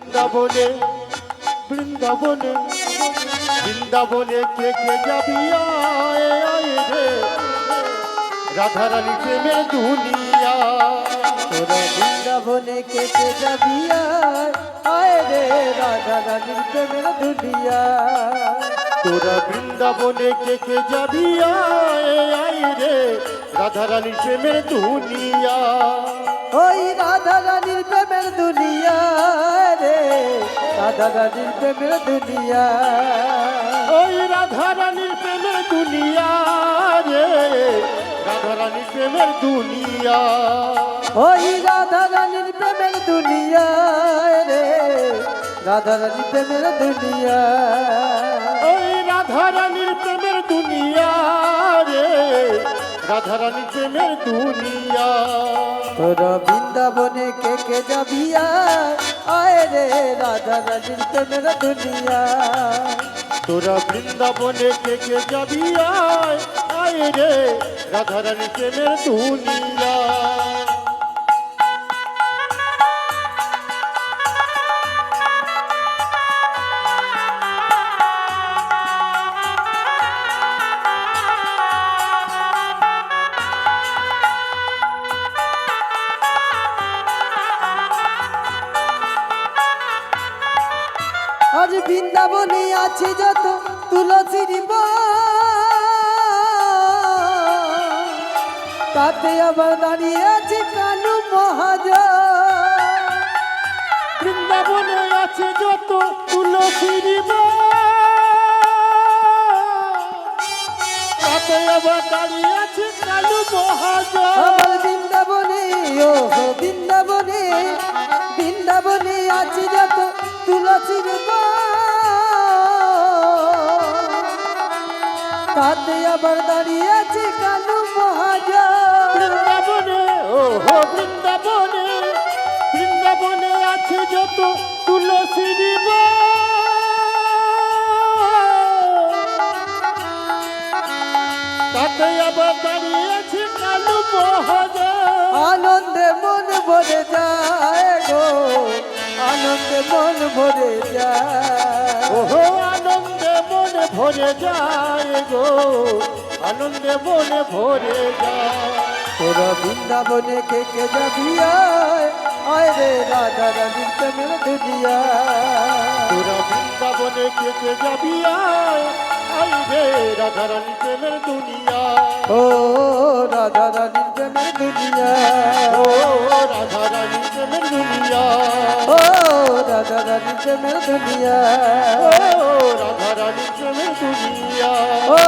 বৃন্দাবনে বৃন্দাবনে বৃন্দাবনে কে কে যাবি আয় আয় রে রাধারানী প্রেমের দুনিয়া। তোরা বৃন্দাবনে কে কে যাবি আয় রে রাধা রানীর প্রেমের দুনিয়া। তোরা বৃন্দাবনে কে কে যাবি আয় আয় রে রাধারানী প্রেমের দুনিয়া। ওই রাধা রানীর প্রেমের দুনিয়া রে রাধা রানীর প্রেমের দুনিয়া। ওই রাধারানীর প্রেমের দুনিয়া রে রাধারানীর প্রেমের দুনিয়া। ওই রাধা রানীর প্রেমের দুনিয়া রে রাধা রানীর প্রেমের দুনিয়া। ওই রাধারানীর প্রেমের দুনিয়া রে রাধারানীর প্রেমের দুনিয়া। তোরা বৃন্দাবনে কে কে যাবি আয় রে রাধা রানীর প্রেমের দুনিয়া। তোরা বৃন্দাবনে কে কে যাবি আয় আয় রে রাধারানীর প্রেমের দুনিয়া। আজ বৃন্দাবনে আছে যত তুলসীর তাতে আবার দাঁড়িয়ে আছে কালু মহাজন। বৃন্দাবনে আছে যত তুলসীর তাতে আবার দাঁড়িয়ে আছে কালু মহাজন। আবার বৃন্দাবনে ও বৃন্দাবনে বৃন্দাবনে আছে যত তুলসীর তাতে আবার দাঁড়িয়ে আছে কালু মহাজন। বৃন্দাবনে ও বৃন্দাবনে বৃন্দাবনে আছে যত তুলসীর তাতে আবার দাঁড়িয়ে আছে কালু মহাজন। আনন্দে মন ভরে যায় গো আনন্দে মন ভরে যায়। ওহো আনন্দে মনে ভরে যায় গো আনন্দে মনে ভরে যায়। তোরা বৃন্দাবনে কে কে যাবি আয় রে রাধা রানীর প্রেমের দুনিয়া। তোরা বৃন্দাবনে কে কে যাবি আয় আয় রে রাধারানী প্রেমের দুনিয়া। ও রাধা রানীর প্রেমের দুনিয়া। ও রাধারানী প্রেমের দুনিয়া। ও রাধা রানীর প্রেমের দুনিয়া। ও রাধারানী প্রেমের দুনিয়া। ও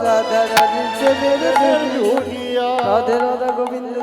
রাধা রানীর প্রেমের দুনিয়া। দুনিয়া। রাধে রাধা গোবিন্দ।